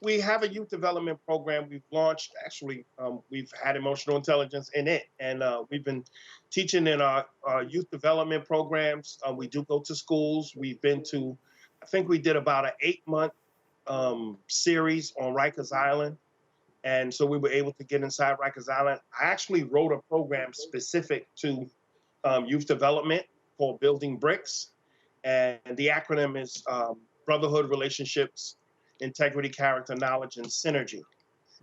Speaker 8: We have a youth development program we've launched. Actually, we've had emotional intelligence in it, and we've been teaching in our youth development programs. We do go to schools. We've been to, I think we did about an 8-month series on Rikers Island. And so we were able to get inside Rikers Island. I actually wrote a program specific to youth development called Building Bricks. And the acronym is Brotherhood, Relationships, Integrity, Character, Knowledge, and Synergy.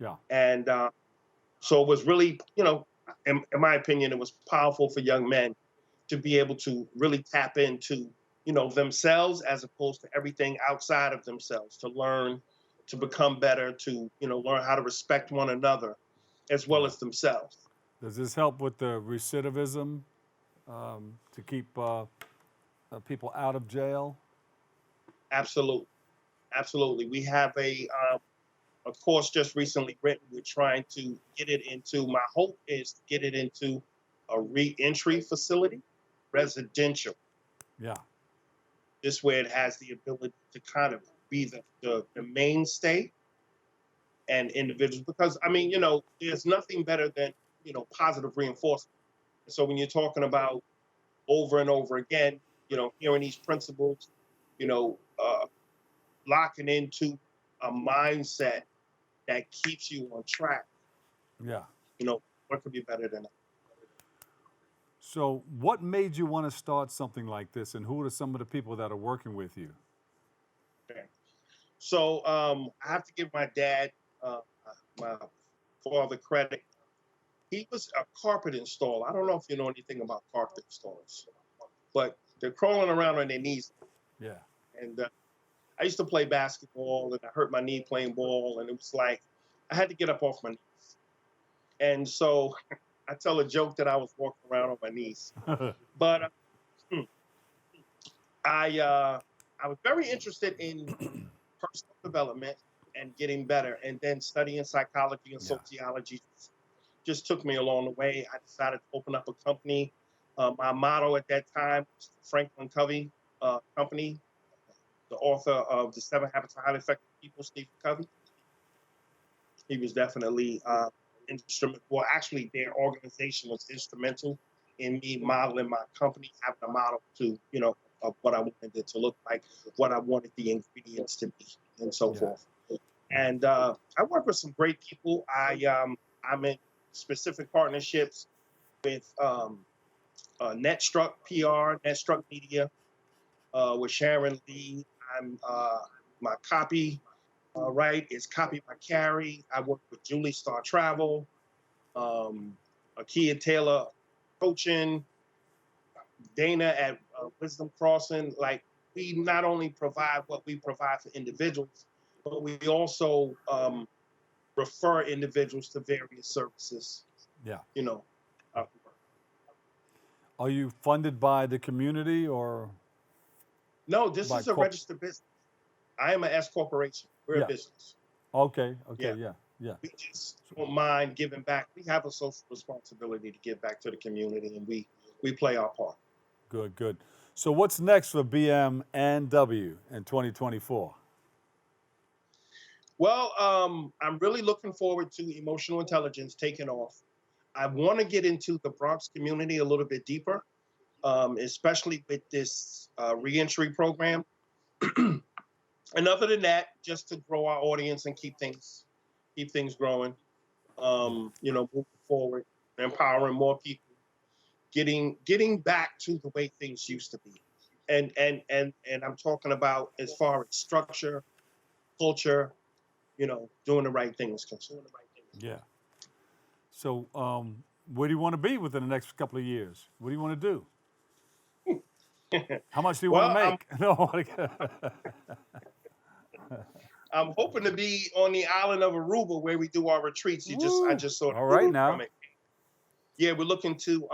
Speaker 1: Yeah.
Speaker 8: And so it was really, in my opinion, it was powerful for young men to be able to really tap into, themselves as opposed to everything outside of themselves, to learn, to become better, to, learn how to respect one another as well as themselves.
Speaker 1: Does this help with the recidivism to keep people out of jail?
Speaker 8: Absolutely. Absolutely. We have a course just recently written. We're trying to get it into, my hope is to get it into a re-entry facility, residential.
Speaker 1: Yeah.
Speaker 8: This way it has the ability to kind of be the mainstay and individuals, because there's nothing better than, positive reinforcement. So when you're talking about over and over again, hearing these principles, locking into a mindset that keeps you on track.
Speaker 1: Yeah.
Speaker 8: What could be better than that?
Speaker 1: So what made you want to start something like this, and who are some of the people that are working with you?
Speaker 8: Okay. So I have to give my dad, my father, credit. He was a carpet installer. I don't know if you know anything about carpet installers, but they're crawling around on their knees.
Speaker 1: Yeah.
Speaker 8: And I used to play basketball, and I hurt my knee playing ball, and it was like I had to get up off my knees. And so I tell a joke that I was walking around on my knees. But I was very interested in personal development and getting better, and then studying psychology and sociology just took me along the way. I decided to open up a company My motto at that time was Franklin Covey Company, the author of The 7 Habits of Highly Effective People, Stephen Covey. He was definitely instrumental. Well, actually, their organization was instrumental in me modeling my company, having a model to, of what I wanted it to look like, what I wanted the ingredients to be, and so forth. And I work with some great people. I'm in specific partnerships with NetStruck PR, NetStruck Media, with Sharon Lee. I'm my copy, right, is Copy by Carrie. I work with Julie Star Travel, Akia Taylor Coaching, Dana at Wisdom Crossing. Like, we not only provide what we provide for individuals, but we also refer individuals to various services.
Speaker 1: Yeah.
Speaker 8: Are
Speaker 1: you funded by the community or?
Speaker 8: No, this is a registered business. I am an S corporation. We're a business.
Speaker 1: Okay. Yeah.
Speaker 8: We just don't mind giving back. We have a social responsibility to give back to the community, and we play our part.
Speaker 1: Good. So what's next for BM&W in 2024?
Speaker 8: Well, I'm really looking forward to emotional intelligence taking off. I want to get into the Bronx community a little bit deeper, especially with this reentry program. And other than that, just to grow our audience and keep things growing. Moving forward, empowering more people, getting back to the way things used to be, and I'm talking about as far as structure, culture, doing the right things.
Speaker 1: Yeah. So, where do you want to be within the next couple of years? What do you want to do? How much do you want to make?
Speaker 8: I'm hoping to be on the island of Aruba where we do our retreats. I just saw
Speaker 1: all right now.
Speaker 8: From it. Yeah, we're looking to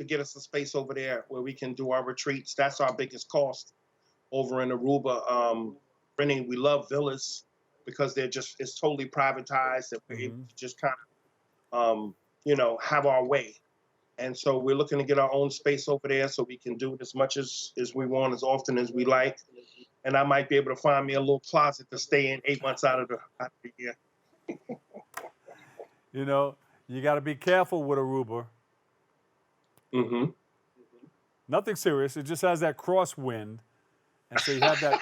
Speaker 8: get us a space over there where we can do our retreats. That's our biggest cost over in Aruba. We love villas because it's totally privatized, and we're able to just kind of have our way. And so we're looking to get our own space over there so we can do it as much as we want, as often as we like. And I might be able to find me a little closet to stay in 8 months out of the year.
Speaker 1: You got to be careful with Aruba.
Speaker 8: Mm-hmm.
Speaker 1: Nothing serious. It just has that crosswind. And so you have that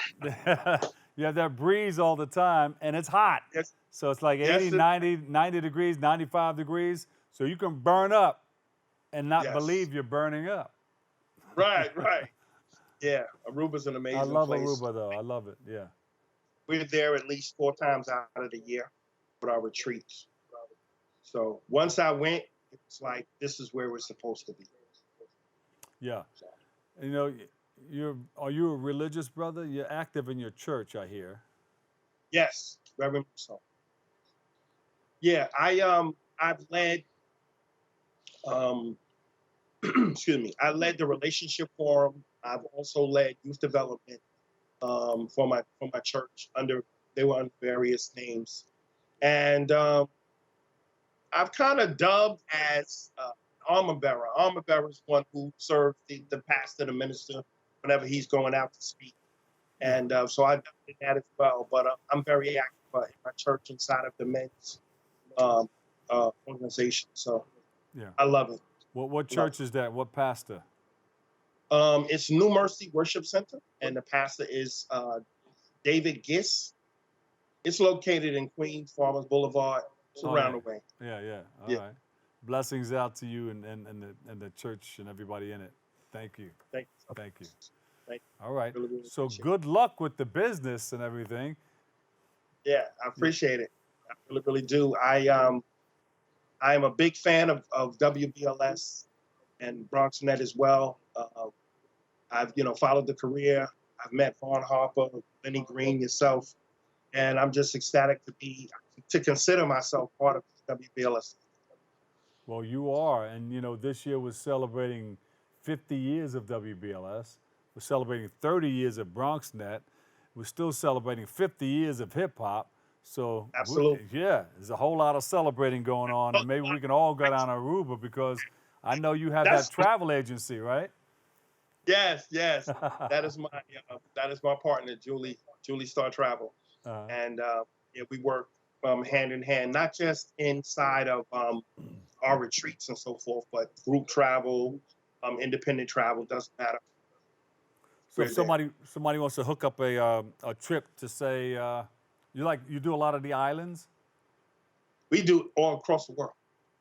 Speaker 1: you have that breeze all the time, and it's hot.
Speaker 8: Yes.
Speaker 1: So it's like 80, 90 degrees, 95 degrees. So you can burn up and not believe you're burning up.
Speaker 8: Right. Yeah, Aruba's an amazing place.
Speaker 1: I love Aruba, though. I love it, yeah.
Speaker 8: We're there at least 4 times out of the year with our retreats. So once I went, it's like, this is where we're supposed to be.
Speaker 1: Yeah. Are you a religious brother? You're active in your church, I hear.
Speaker 8: Yes, very much so. Yeah, I've led I led the relationship forum. I've also led youth development for my church they were under various names. And I've kind of dubbed as armor bearer. Armor bearer is one who serves the pastor, the minister, whenever he's going out to speak. And so I've done that as well. But I'm very active in my church inside of the men's organization. So I love it.
Speaker 1: What church is that? What pastor?
Speaker 8: It's New Mercy Worship Center, and the pastor is David Giss. It's located in Queens, Farmers Boulevard. It's around the way.
Speaker 1: Yeah. All right. Blessings out to you and the church and everybody in it. Thank you.
Speaker 8: Thank you.
Speaker 1: All right. So good luck with the business and everything.
Speaker 8: Yeah, I appreciate it. I really, really do. I am a big fan of WBLS and BronxNet as well. I've followed the career. I've met Vaughn Harper, Lenny Green, yourself, and I'm just ecstatic to consider myself part of WBLS.
Speaker 1: Well, you are, and this year was celebrating 50 years of WBLS. We're celebrating 30 years of BronxNet. We're still celebrating 50 years of hip hop. So
Speaker 8: absolutely,
Speaker 1: there's a whole lot of celebrating going on, and maybe we can all go down to Aruba because I know you have
Speaker 8: That's
Speaker 1: that travel agency, right?
Speaker 8: yes, yes. That is my partner, Julie Star Travel,
Speaker 1: Uh,
Speaker 8: and yeah, we work hand in hand, not just inside of our retreats and so forth, but group travel, independent travel, doesn't matter.
Speaker 1: so
Speaker 8: We're
Speaker 1: if
Speaker 8: there.
Speaker 1: somebody wants to hook up a trip to say, you do a lot of the islands.
Speaker 8: We do all across the world.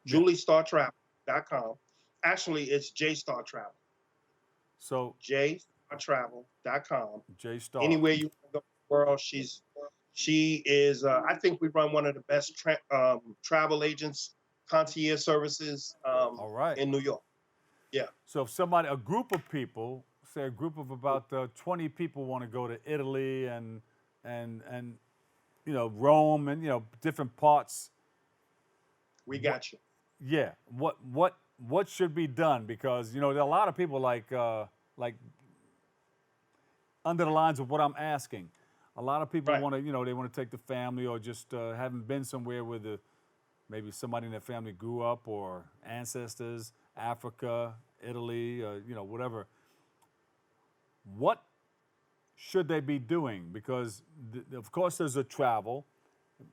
Speaker 1: Yeah.
Speaker 8: JulieStarTravel.com. Actually, it's JStar Travel.
Speaker 1: So
Speaker 8: JStarTravel.com.
Speaker 1: J Star.
Speaker 8: Anywhere you want to go in the world, she is. I think we run one of the best travel agents, concierge services
Speaker 1: All right.
Speaker 8: in New York. Yeah.
Speaker 1: So if a group of people, say a group of about 20 people, want to go to Italy and Rome and different parts.
Speaker 8: We got you.
Speaker 1: Yeah. What should be done? Because there are a lot of people like under the lines of what I'm asking. A lot of people
Speaker 8: Right.
Speaker 1: want to they want to take the family or just haven't been somewhere where maybe somebody in their family grew up or ancestors, Africa, Italy, whatever. What should they be doing? Because of course there's a travel,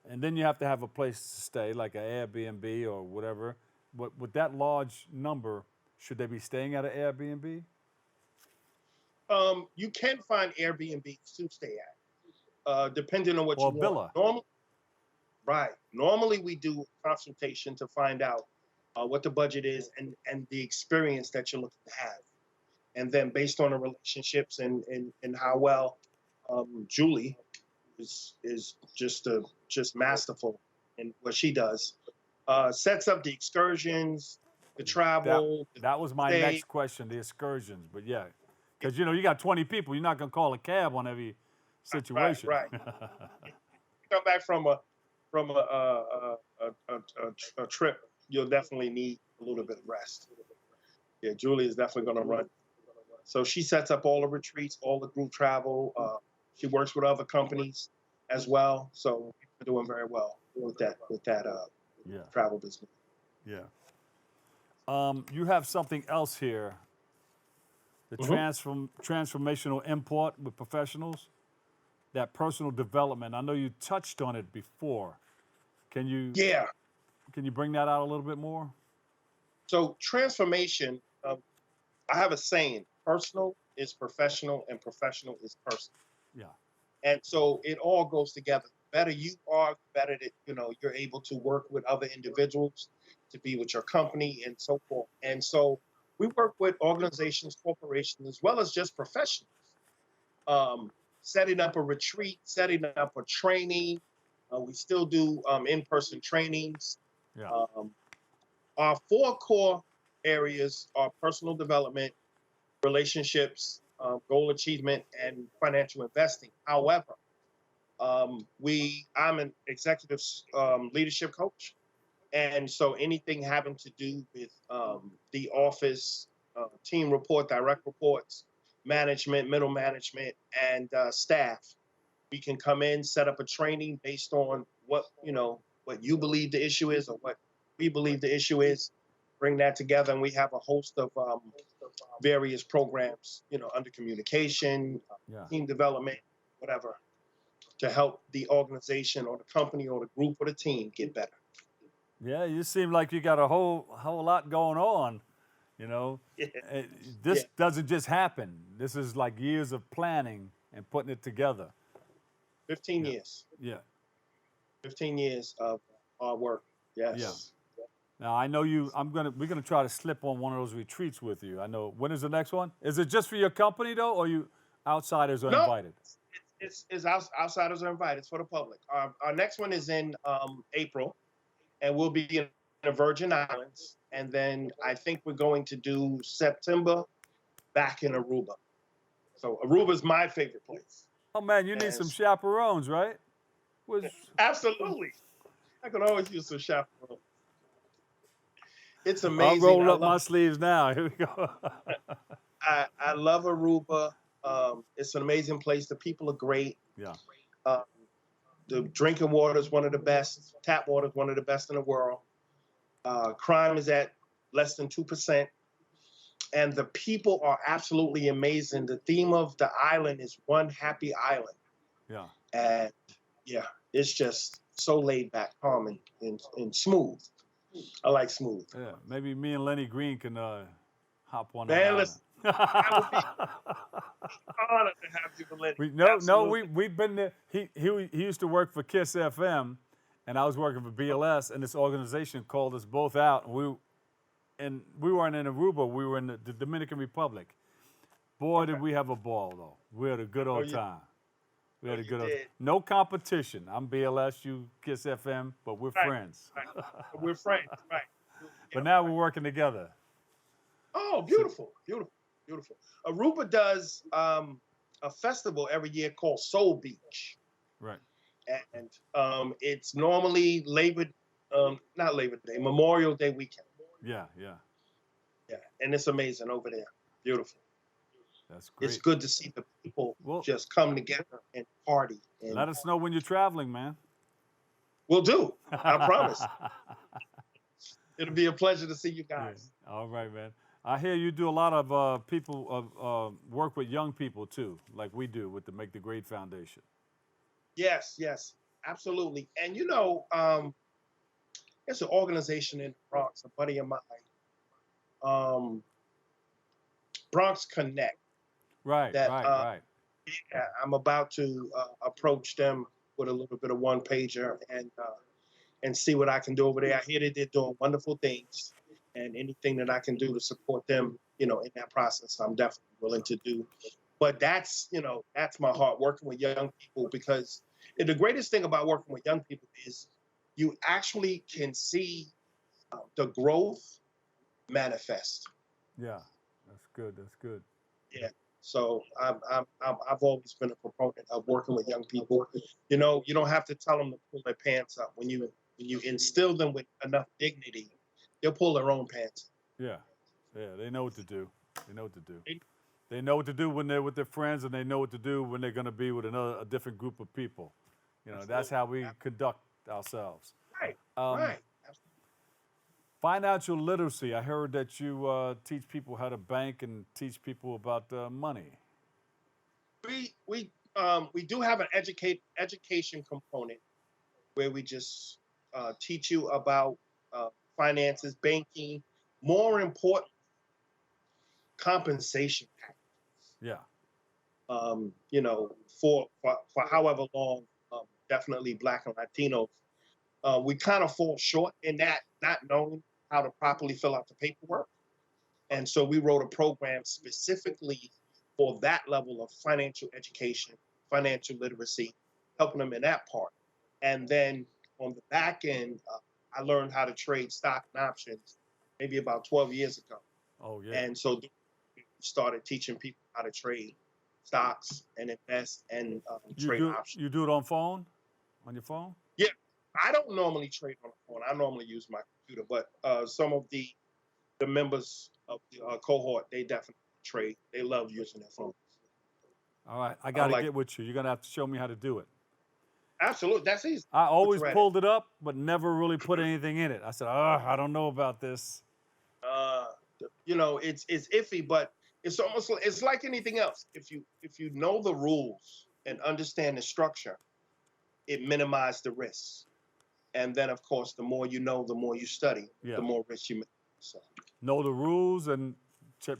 Speaker 1: and then you have to have a place to stay, like an Airbnb or whatever. But with that large number, should they be staying at an Airbnb?
Speaker 8: You can find Airbnbs to stay at, depending on what
Speaker 1: Or
Speaker 8: you
Speaker 1: a villa?
Speaker 8: want. Normally we do a consultation to find out what the budget is and the experience that you're looking to have. And then based on the relationships and how well Julie is just masterful in what she does, sets up the excursions, the travel.
Speaker 1: That was my
Speaker 8: stay.
Speaker 1: next question, the excursions. But yeah, because you got 20 people, you're not gonna call a cab on every situation.
Speaker 8: Right. Come back from a trip, you'll definitely need a little bit of rest. Yeah, Julie is definitely going to run. So she sets up all the retreats, all the group travel. She works with other companies as well. So we're doing very well with that travel business.
Speaker 1: Yeah. You have something else here. The transformational import with professionals. That personal development. I know you touched on it before. Can you bring that out a little bit more?
Speaker 8: So transformation, I have a saying, personal is professional and professional is personal.
Speaker 1: Yeah.
Speaker 8: And so it all goes together. The better you are, the better that you're able to work with other individuals, to be with your company and so forth. And so we work with organizations, corporations, as well as just professionals. Setting up a retreat, setting up a training. We still do in-person trainings.
Speaker 1: Yeah.
Speaker 8: Our 4 core areas are personal development, relationships, goal achievement, and financial investing. However, I'm an executive leadership coach. And so anything having to do with the office, team report, direct reports, management, middle management, and staff, we can come in, set up a training based on what you believe the issue is or what we believe the issue is, bring that together, and we have a host of various programs, under communication, team development, whatever, to help the organization or the company or the group or the team get better.
Speaker 1: Yeah, you seem like you got a whole lot going on. This doesn't just happen. This is like years of planning and putting it together.
Speaker 8: 15 years.
Speaker 1: Yeah.
Speaker 8: 15 years of hard work. Yes.
Speaker 1: Yeah. Now I know we're gonna try to slip on one of those retreats with you. I know. When is the next one? Is it just for your company though, or you outsiders are invited?
Speaker 8: It's outsiders are invited. It's for the public. Our next one is in April, and we'll be in the Virgin Islands. And then I think we're going to do September back in Aruba. So Aruba is my favorite place.
Speaker 1: Oh man, you need some chaperones, right?
Speaker 8: Absolutely. I could always use some chaperones. It's amazing.
Speaker 1: I'll roll up my sleeves now. Here we go.
Speaker 8: I love Aruba. It's an amazing place. The people are great.
Speaker 1: Yeah.
Speaker 8: The drinking water is one of the best. Tap water is one of the best in the world. Crime is at less than 2%. And the people are absolutely amazing. The theme of the island is One Happy Island.
Speaker 1: Yeah.
Speaker 8: And yeah, it's just so laid back, calm, and smooth. I like smooth.
Speaker 1: Yeah. Maybe me and Lenny Green can hop on
Speaker 8: Man,
Speaker 1: that
Speaker 8: listen,
Speaker 1: island.
Speaker 8: I would be honored to have you, Lenny.
Speaker 1: We've been there. He used to work for Kiss FM, and I was working for BLS, and this organization called us both out. And we weren't in Aruba. We were in the Dominican Republic. Boy, did we have a ball, though. We had a good old time. We had a good old time. No competition. I'm BLS, you Kiss FM, but we're friends.
Speaker 8: Right. We're friends, right.
Speaker 1: But now we're working together.
Speaker 8: Oh, beautiful, beautiful, beautiful. Aruba does a festival every year called Soul Beach.
Speaker 1: Right.
Speaker 8: And it's normally Memorial Day weekend.
Speaker 1: Yeah.
Speaker 8: Yeah, and it's amazing over there. Beautiful.
Speaker 1: That's great.
Speaker 8: It's good to see the people just come together and party. And
Speaker 1: let us know when you're traveling, man.
Speaker 8: We'll do. I promise. It'll be a pleasure to see you guys.
Speaker 1: Yeah. All right, man. I hear you do a lot of work with young people too, like we do with the Make the Grade Foundation.
Speaker 8: Yes, absolutely. And there's an organization in the Bronx, a buddy of mine, Bronx Connect.
Speaker 1: Right.
Speaker 8: Yeah, I'm about to approach them with a little bit of one pager and see what I can do over there. I hear that they're doing wonderful things, and anything that I can do to support them, in that process, I'm definitely willing to do. But that's my heart, working with young people, because the greatest thing about working with young people is you actually can see the growth manifest.
Speaker 1: Yeah, that's good.
Speaker 8: Yeah. So I've always been a proponent of working with young people. You don't have to tell them to pull their pants up. When you instill them with enough dignity, they'll pull their own pants up.
Speaker 1: Yeah, they know what to do. They know what to do when they're with their friends, and they know what to do when they're going to be with a different group of people. That's how we conduct ourselves.
Speaker 8: Right.
Speaker 1: Financial literacy. I heard that you teach people how to bank and teach people about money.
Speaker 8: We do have an education component where we just teach you about finances, banking, more important, compensation packages.
Speaker 1: Yeah.
Speaker 8: For however long, definitely Black and Latinos, we kind of fall short in that, not knowing how to properly fill out the paperwork. And so we wrote a program specifically for that level of financial education, financial literacy, helping them in that part. And then on the back end, I learned how to trade stock and options maybe about 12 years ago.
Speaker 1: Oh, yeah.
Speaker 8: And so we started teaching people how to trade stocks and invest and trade options.
Speaker 1: You do it on your phone?
Speaker 8: Yeah. I don't normally trade on the phone. I normally use my computer, but some of the members of the cohort, they definitely trade. They love using their phones.
Speaker 1: All right, I got to get with you. You're going to have to show me how to do it.
Speaker 8: Absolutely, that's easy.
Speaker 1: I always pulled it up, but never really put anything in it. I said, I don't know about this.
Speaker 8: It's iffy, but it's like anything else. If you know the rules and understand the structure, it minimizes the risks. And then, of course, the more you know, the more you study, the more risk you make. So.
Speaker 1: Know the rules and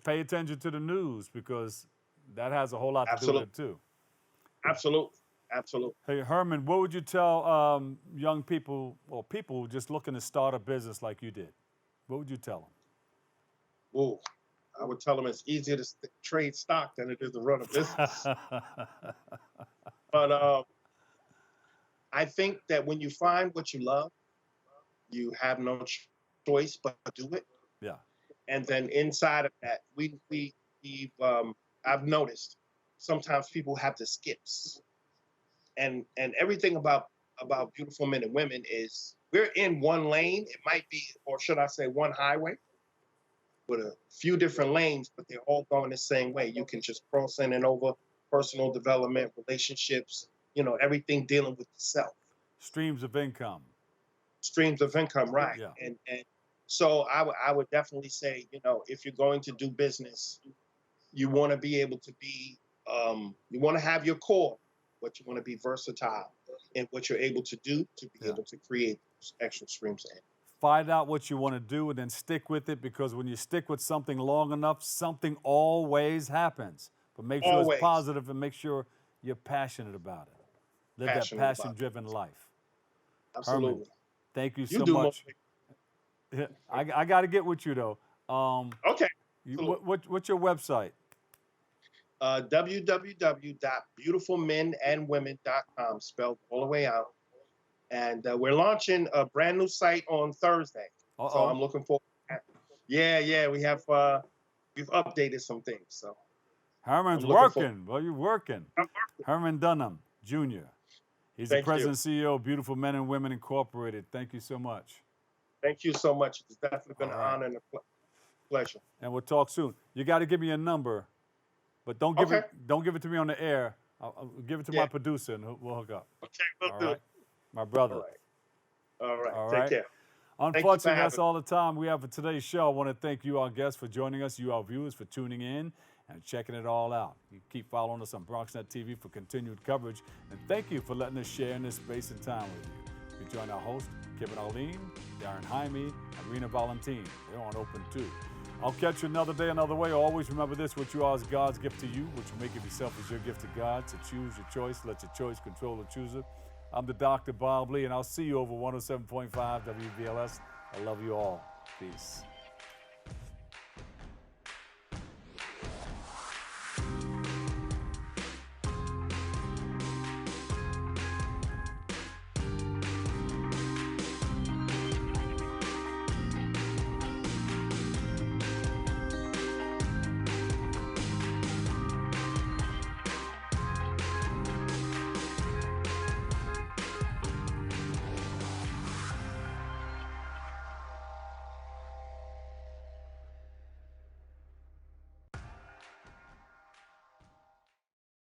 Speaker 1: pay attention to the news, because that has a whole lot to do with it, too.
Speaker 8: Absolutely.
Speaker 1: Hey, Herman, what would you tell young people or people just looking to start a business like you did? What would you tell them?
Speaker 8: Oh, I would tell them it's easier to trade stock than it is to run a business. But I think that when you find what you love, you have no choice but to do it.
Speaker 1: Yeah.
Speaker 8: And then inside of that, I've noticed sometimes people have the skips. And everything about beautiful men and women is we're in one lane. It might be, or should I say, one highway with a few different lanes, but they're all going the same way. You can just cross in and over personal development, relationships, everything dealing with yourself.
Speaker 1: Streams of income,
Speaker 8: right.
Speaker 1: Yeah.
Speaker 8: And So I would definitely say, if you're going to do business, you want to be able to be, you want to have your core, but you want to be versatile in what you're able to do to be able to create extra streams of income.
Speaker 1: Find out what you want to do and then stick with it, because when you stick with something long enough, something always happens. But make sure
Speaker 8: Always.
Speaker 1: it's positive and make sure you're passionate about it. Live
Speaker 8: Passionate
Speaker 1: that
Speaker 8: about
Speaker 1: passion-driven life.
Speaker 8: Absolutely.
Speaker 1: Herman, thank you
Speaker 8: You
Speaker 1: so
Speaker 8: do
Speaker 1: much.
Speaker 8: more.
Speaker 1: I got to get with you, though.
Speaker 8: Okay.
Speaker 1: What's your website?
Speaker 8: www.beautifulmenandwomen.com, spelled all the way out. And we're launching a brand new site on Thursday. So I'm looking forward to that. Yeah, we have we've updated some things. So
Speaker 1: Herman's working. Well, you're working. Herman Dunnom Jr. He's the president and CEO of Beautiful Men and Women Incorporated. Thank you so much.
Speaker 8: Thank you so much. It's definitely been an honor and a pleasure.
Speaker 1: And we'll talk soon. You got to give me a number, but don't give it to me on the air. I'll give it to my producer, and we'll hook up.
Speaker 8: Okay, we'll do it.
Speaker 1: My brother.
Speaker 8: All right. Take care.
Speaker 1: Unfortunately, that's all the time we have for today's show. I want to thank you, our guests, for joining us, you, our viewers, for tuning in and checking it all out. You keep following us on BronxNet TV for continued coverage. And thank you for letting us share in this space and time with you. You join our hosts, Kevin Arlene, Darren Jaime, and Rena Valentin. They're on Open too. I'll catch you another day, another way. Always remember this: what you are is God's gift to you. What you make of yourself is your gift to God. So choose your choice. Let your choice control the chooser. I'm the Dr. Bob Lee, and I'll see you over 107.5 WBLS. I love you all. Peace.